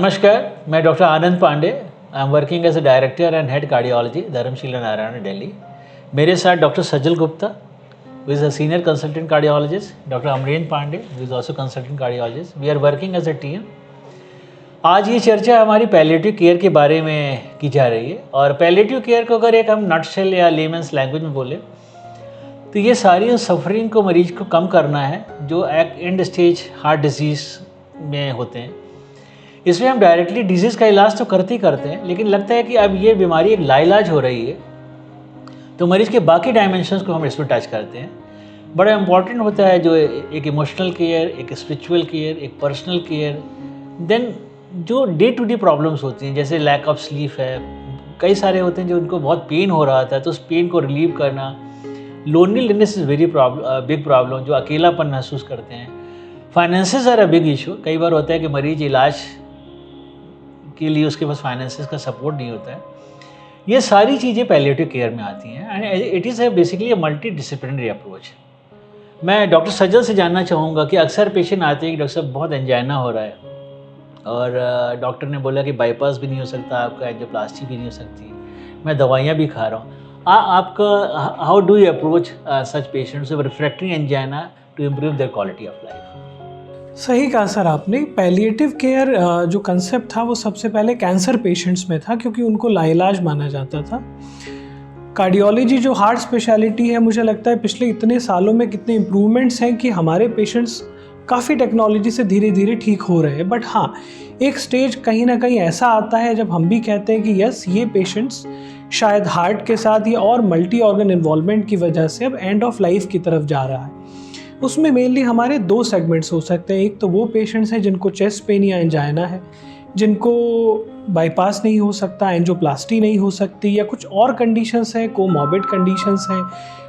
नमस्कार, मैं doctor Anand Pandey. I am working as a director and head cardiology, Dharamshila Narayana, Delhi. मेरे साथ doctor Sajjal Gupta, who is a senior consultant cardiologist, Dr. Amreen Pandey, who is also consultant cardiologist. We are working as a team. आज ये चर्चा हमारी palliative care के बारे में की जा रही है और पैलिएटिव केयर को अगर एक हम नटशेल या लेमन्स लैंग्वेज में बोले तो ये सारी उन सफरिंग को मरीज को कम करना है जो एक एंड स्टेज हार्ट डिजीज़ में होते हैं। इसमें हम डायरेक्टली डिजीज़ का इलाज तो करते ही करते हैं, लेकिन लगता है कि अब ये बीमारी एक लाइलाज हो रही है तो मरीज़ के बाकी डायमेंशंस को हम इसमें टच करते हैं। बड़ा इम्पॉर्टेंट होता है जो एक इमोशनल केयर, एक स्पिरिचुअल केयर, एक पर्सनल केयर, देन जो डे टू डे प्रॉब्लम्स होती हैं जैसे लैक ऑफ स्लीप है, कई सारे होते हैं जो उनको बहुत पेन हो रहा था तो उस पेन को रिलीव करना। Loneliness is very big problem, जो अकेलापन महसूस करते हैं। Finances are a big issue. कई बार होता है कि मरीज इलाज के लिए उसके पास फाइनेंसेस का सपोर्ट नहीं होता है। ये सारी चीज़ें पैलिएटिव केयर में आती हैं and it is basically a multi disciplinary approach. मैं डॉक्टर सज्जल से जानना चाहूँगा कि अक्सर पेशेंट आते हैं कि डॉक्टर साहब बहुत एंजाइना हो रहा है और डॉक्टर ने बोला कि बाईपास भी नहीं हो सकता, आपका एंजियोप्लास्टी भी नहीं हो सकती, मैं दवाइयाँ भी खा रहा हूँ। आपका how do you approach such patients with refractory angina to improve their quality of life? सही कहा सर आपने। पैलिएटिव केयर जो कंसेप्ट था वो सबसे पहले कैंसर पेशेंट्स में था क्योंकि उनको लाइलाज माना जाता था। कार्डियोलॉजी जो हार्ट स्पेशलिटी है, मुझे लगता है पिछले इतने सालों में कितने इम्प्रूवमेंट्स हैं कि हमारे पेशेंट्स काफ़ी टेक्नोलॉजी से धीरे धीरे ठीक हो रहे हैं। बट हाँ, एक स्टेज कहीं ना कहीं ऐसा आता है जब हम भी कहते हैं कि यस, ये पेशेंट्स शायद हार्ट के साथ या और मल्टी ऑर्गन इन्वॉल्वमेंट की वजह से अब एंड ऑफ लाइफ की तरफ जा रहा है। उसमें मेनली हमारे दो सेगमेंट्स हो सकते हैं। एक तो वो पेशेंट्स हैं जिनको चेस्ट पेन या एंजाइना है, जिनको बाईपास नहीं हो सकता, एंजियोप्लास्टी नहीं हो सकती, या कुछ और कंडीशंस हैं, कोमॉर्बिड कंडीशंस हैं,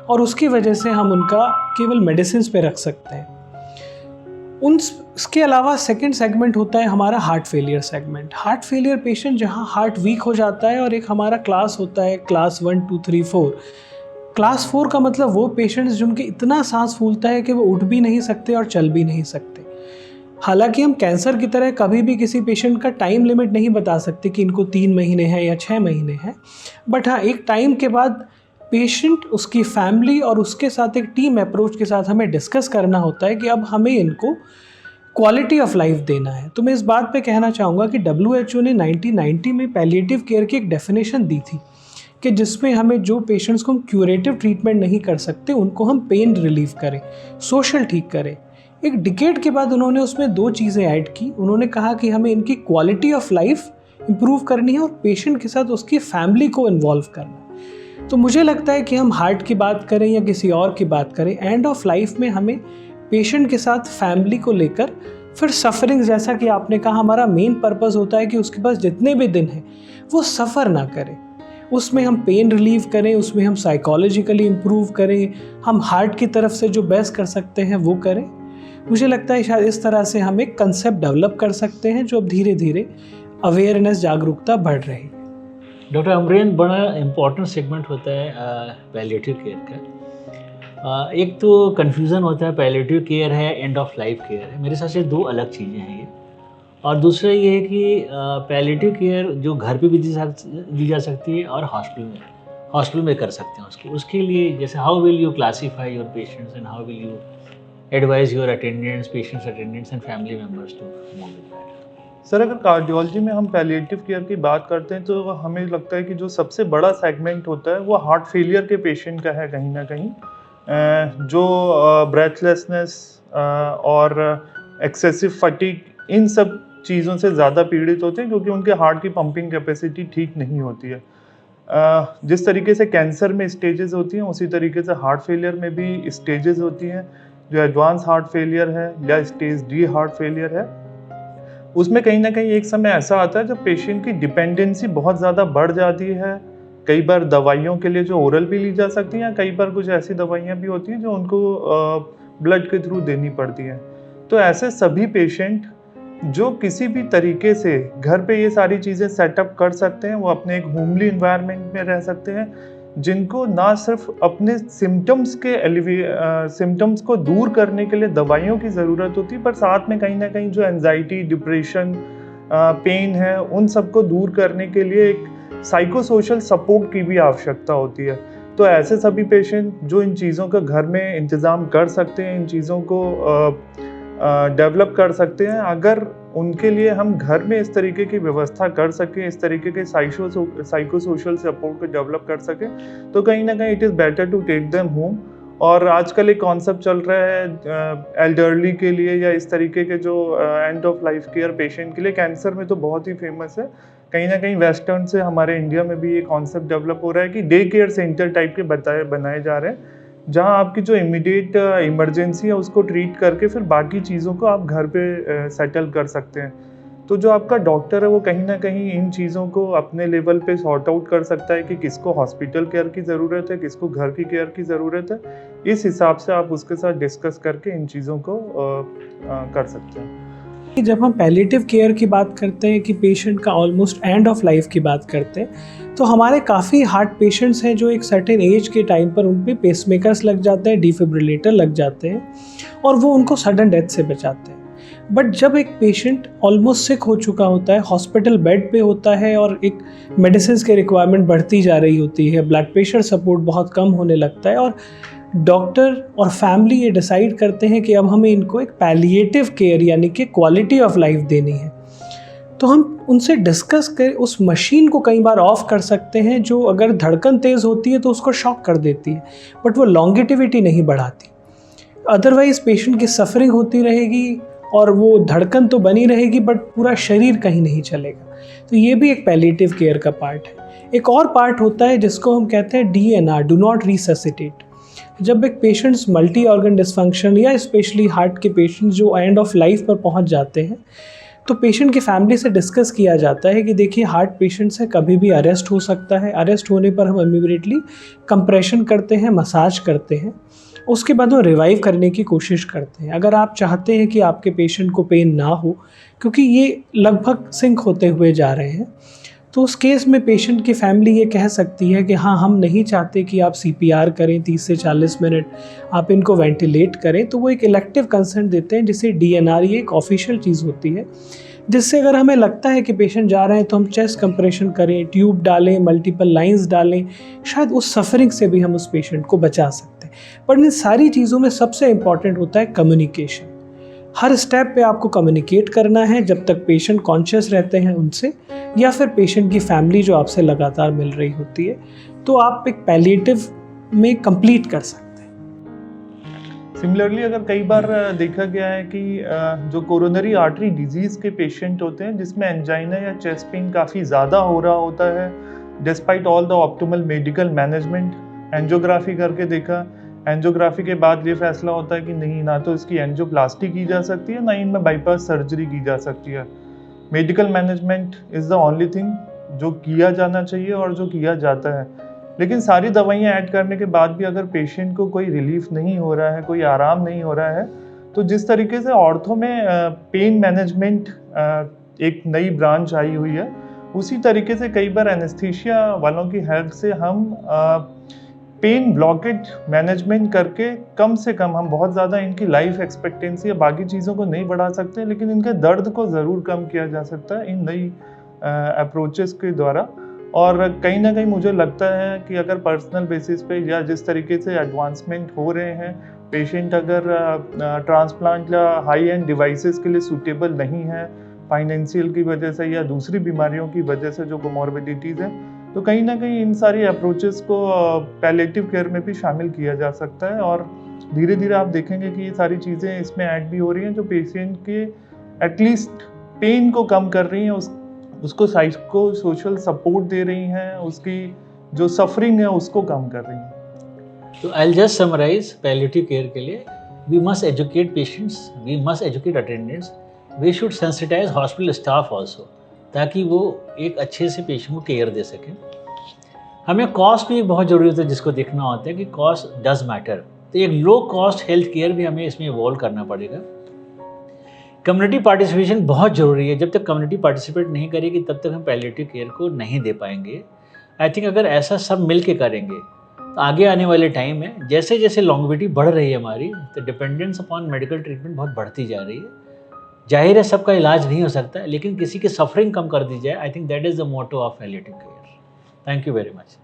और उसकी वजह से हम उनका केवल मेडिसिन पे रख सकते हैं। उसके अलावा सेकंड सेगमेंट होता है हमारा heart failure segment. Heart failure patient जहाँ हार्ट वीक हो जाता है, और एक हमारा क्लास होता है क्लास 1, 2, 3, 4। क्लास 4 का मतलब वो पेशेंट्स जिनके इतना सांस फूलता है कि वो उठ भी नहीं सकते और चल भी नहीं सकते। हालांकि हम कैंसर की तरह कभी भी किसी पेशेंट का टाइम लिमिट नहीं बता सकते कि इनको 3 महीने हैं या 6 महीने हैं। बट हाँ, एक टाइम के बाद पेशेंट, उसकी फैमिली और उसके साथ एक टीम अप्रोच के साथ हमें डिस्कस करना होता है कि अब हमें इनको क्वालिटी ऑफ लाइफ देना है। तो मैं इस बात पे कहना चाहूँगा कि WHO ने 1990 में पैलिएटिव केयर की एक डेफिनेशन दी थी कि जिसमें हमें जो पेशेंट्स को हम क्यूरेटिव ट्रीटमेंट नहीं कर सकते उनको हम पेन रिलीव करें, सोशल ठीक करें। एक डिकेड के बाद उन्होंने उसमें 2 चीज़ें ऐड की। उन्होंने कहा कि हमें इनकी क्वालिटी ऑफ लाइफ इम्प्रूव करनी है और पेशेंट के साथ उसकी फैमिली को इन्वॉल्व करना है। तो मुझे लगता है कि हम हार्ट की बात करें या किसी और की बात करें, एंड ऑफ लाइफ में हमें पेशेंट के साथ फैमिली को लेकर फिर सफरिंग, जैसा कि आपने कहा, हमारा मेन पर्पस होता है कि उसके पास जितने भी दिन हैं वो सफ़र ना करें। उसमें हम पेन रिलीव करें, उसमें हम साइकोलॉजिकली इम्प्रूव करें, हम हार्ट की तरफ से जो बेस्ट कर सकते हैं वो करें। मुझे लगता है शायद इस तरह से हम एक कंसेप्ट डेवलप कर सकते हैं जो अब धीरे धीरे अवेयरनेस, जागरूकता बढ़ रही है। डॉक्टर अमरीन, बड़ा इम्पॉर्टेंट सेगमेंट होता है पैलिएटिव केयर का। एक तो कन्फ्यूज़न होता है, पैलिएटिव केयर है, एंड ऑफ लाइफ केयर है। मेरे हिसाब से 2 अलग चीज़ें हैं ये। और दूसरा ये है कि पैलिएटिव केयर जो घर पे भी दी जा सकती है और हॉस्पिटल में कर सकते हैं। उसके लिए जैसे how will you classify your patients and how will you advise your attendants, patients attendants and family members to move with that? Sir, अगर कार्डियोलॉजी में हम पैलिएटिव केयर की बात करते हैं तो हमें लगता है कि जो सबसे बड़ा सेगमेंट होता है वो हार्ट फेलियर के पेशेंट का है कहीं ना कहीं, जो ब्रेथलेसनेस और एक्सेसिव फटीग, इन सब चीज़ों से ज़्यादा पीड़ित होते हैं क्योंकि उनके हार्ट की पंपिंग कैपेसिटी ठीक नहीं होती है। जिस तरीके से कैंसर में स्टेजेस होती हैं उसी तरीके से हार्ट फेलियर में भी स्टेजेस होती हैं। जो एडवांस हार्ट फेलियर है या स्टेज डी हार्ट फेलियर है, उसमें कहीं ना कहीं एक समय ऐसा आता है जब पेशेंट की डिपेंडेंसी बहुत ज़्यादा बढ़ जाती है। कई बार दवाइयों के लिए जो ओरल भी ली जा सकती हैं, कई बार कुछ ऐसी दवाइयाँ भी होती हैं जो उनको ब्लड के थ्रू देनी पड़ती हैं। तो ऐसे सभी पेशेंट जो किसी भी तरीके से घर पे ये सारी चीज़ें सेटअप कर सकते हैं, वो अपने एक होमली इन्वायरमेंट में रह सकते हैं, जिनको ना सिर्फ अपने सिम्टम्स को दूर करने के लिए दवाइयों की ज़रूरत होती है, पर साथ में कहीं ना कहीं जो एंजाइटी, डिप्रेशन पेन है, उन सबको दूर करने के लिए एक साइको सोशल सपोर्ट की भी आवश्यकता होती है। तो ऐसे सभी पेशेंट जो इन चीज़ों का घर में इंतज़ाम कर सकते हैं, इन चीज़ों को डेवलप कर सकते हैं, अगर उनके लिए हम घर में इस तरीके की व्यवस्था कर सकें, इस तरीके के साइको सोशल सपोर्ट को डेवलप कर सकें, तो कहीं ना कहीं it is better to take them home. और आजकल एक कॉन्सेप्ट चल रहा है एल्डरली के लिए या इस तरीके के जो end of life care patient के लिए, कैंसर में तो बहुत ही फेमस है। कहीं ना कहीं वेस्टर्न से हमारे इंडिया में भी ये कॉन्सेप्ट डेवलप हो रहा है कि डे केयर सेंटर टाइप के बनाए जा रहे हैं, जहाँ आपकी जो इमीडिएट इमरजेंसी है उसको ट्रीट करके फिर बाकी चीज़ों को आप घर पे सेटल कर सकते हैं। तो जो आपका डॉक्टर है वो कहीं ना कहीं इन चीज़ों को अपने लेवल पे सॉर्ट आउट कर सकता है कि किसको हॉस्पिटल केयर की ज़रूरत है, किसको घर की केयर की ज़रूरत है। इस हिसाब से आप उसके साथ डिस्कस करके इन चीज़ों को कर सकते हैं। कि जब हम पैलिएटिव केयर की बात करते हैं कि पेशेंट का ऑलमोस्ट एंड ऑफ लाइफ की बात करते हैं, तो हमारे काफ़ी हार्ट पेशेंट्स हैं जो एक सर्टेन एज के टाइम पर उन पे पेसमेकर्स लग जाते हैं, डिफिब्रिलेटर लग जाते हैं और वो उनको सडन डेथ से बचाते हैं। बट जब एक पेशेंट ऑलमोस्ट सिक हो चुका होता है, हॉस्पिटल बेड पे होता है और एक मेडिसिन की रिक्वायरमेंट बढ़ती जा रही होती है, ब्लड प्रेशर सपोर्ट बहुत कम होने लगता है और डॉक्टर और फैमिली ये डिसाइड करते हैं कि अब हमें इनको एक पैलिएटिव केयर यानी कि क्वालिटी ऑफ लाइफ देनी है, तो हम उनसे डिस्कस कर उस मशीन को कई बार ऑफ कर सकते हैं जो अगर धड़कन तेज़ होती है तो उसको शॉक कर देती है, बट वो लॉन्गेटिविटी नहीं बढ़ाती। अदरवाइज पेशेंट की सफरिंग होती रहेगी और वो धड़कन तो बनी रहेगी बट पूरा शरीर कहीं नहीं चलेगा। तो ये भी एक पैलिएटिव केयर का पार्ट है। एक और पार्ट होता है जिसको हम कहते हैं DNR, डू नॉट रिससिटेट। जब एक पेशेंट्स मल्टी ऑर्गन डिसफंक्शन या स्पेशली हार्ट के पेशेंट्स जो एंड ऑफ लाइफ पर पहुंच जाते हैं, तो पेशेंट की फैमिली से डिस्कस किया जाता है कि देखिए हार्ट पेशेंट्स है, कभी भी अरेस्ट हो सकता है। अरेस्ट होने पर हम इमीडिएटली कंप्रेशन करते हैं, मसाज करते हैं, उसके बाद वो रिवाइव करने की कोशिश करते हैं। अगर आप चाहते हैं कि आपके पेशेंट को पेन ना हो, क्योंकि ये लगभग सिंक होते हुए जा रहे हैं, तो उस केस में पेशेंट की फैमिली ये कह सकती है कि हाँ, हम नहीं चाहते कि आप CPR करें 30 से 40 मिनट, आप इनको वेंटिलेट करें। तो वो एक इलेक्टिव कंसेंट देते हैं जिसे DNR, ये एक ऑफिशियल चीज़ होती है, जिससे अगर हमें लगता है कि पेशेंट जा रहे हैं तो हम चेस्ट कंप्रेशन करें, ट्यूब डालें, मल्टीपल लाइंस डालें, शायद उस सफरिंग से भी हम उस पेशेंट को बचा सकते हैं। पर इन सारी चीज़ों में सबसे इम्पॉर्टेंट होता है कम्युनिकेशन। हर स्टेप पे आपको कम्युनिकेट करना है, जब तक पेशेंट कॉन्शियस रहते हैं उनसे, या फिर पेशेंट की फैमिली जो आपसे लगातार मिल रही होती है, तो आप एक पैलिएटिव में कंप्लीट कर सकते हैं। सिमिलरली अगर कई बार देखा गया है कि जो कोरोनरी आर्टरी डिजीज़ के पेशेंट होते हैं जिसमें एंजाइना या चेस्ट पेन काफ़ी ज़्यादा हो रहा होता है, despite all the optimal medical management, angiography करके देखा, एंजियोग्राफी के बाद ये फैसला होता है कि नहीं, ना तो इसकी एंजियोप्लास्टी की जा सकती है, ना इनमें बाईपास सर्जरी की जा सकती है। Medical management is the only thing जो किया जाना चाहिए और जो किया जाता है। लेकिन सारी दवाइयाँ ऐड करने के बाद भी अगर पेशेंट को कोई रिलीफ नहीं हो रहा है, कोई आराम नहीं हो रहा है, तो जिस तरीके से ऑर्थो में पेन मैनेजमेंट एक नई ब्रांच आई हुई है, उसी तरीके से कई बार एनेस्थीसिया वालों की हेल्प से हम पेन ब्लॉकेज मैनेजमेंट करके कम से कम, हम बहुत ज़्यादा इनकी लाइफ एक्सपेक्टेंसी या बाकी चीज़ों को नहीं बढ़ा सकते, लेकिन इनके दर्द को ज़रूर कम किया जा सकता है इन नई अप्रोचेस के द्वारा। और कहीं ना कहीं मुझे लगता है कि अगर पर्सनल बेसिस पे या जिस तरीके से एडवांसमेंट हो रहे हैं, पेशेंट अगर ट्रांसप्लांट या हाई एंड डिवाइसेस के लिए सूटेबल नहीं है फाइनेंशियल की वजह से या दूसरी बीमारियों की वजह से जो कोमॉर्बिडिटीज़ हैं, तो कहीं ना कहीं इन सारी अप्रोचेस को पैलिएटिव केयर में भी शामिल किया जा सकता है। और धीरे धीरे आप देखेंगे कि ये सारी चीज़ें इसमें ऐड भी हो रही हैं जो पेशेंट के एटलीस्ट पेन को कम कर रही हैं, उसको साइको सोशल सपोर्ट दे रही हैं, उसकी जो सफरिंग है उसको कम कर रही हैं। तो I just summarize palliative care के लिए, we must educate patients, we must educate attendants, we should sensitize hospital staff also, ताकि वो एक अच्छे से पेशेंट को केयर दे सकें। हमें कॉस्ट भी बहुत ज़रूरी होता है जिसको देखना होता है कि कॉस्ट डज मैटर, तो एक लो कॉस्ट हेल्थ केयर भी हमें इसमें इवॉल्व करना पड़ेगा। कम्युनिटी पार्टिसिपेशन बहुत ज़रूरी है, जब तक कम्युनिटी पार्टिसिपेट नहीं करेगी तब तक हम पैलिएटिव केयर को नहीं दे पाएंगे। आई थिंक अगर ऐसा सब मिल के करेंगे तो आगे आने वाले टाइम में जैसे जैसे लॉन्गेविटी बढ़ रही है हमारी, तो डिपेंडेंस अपॉन मेडिकल ट्रीटमेंट बहुत बढ़ती जा रही है। जाहिर है सबका इलाज नहीं हो सकता, लेकिन किसी की सफरिंग कम कर दी जाए, I think that is the motto of palliative care. Thank you very much.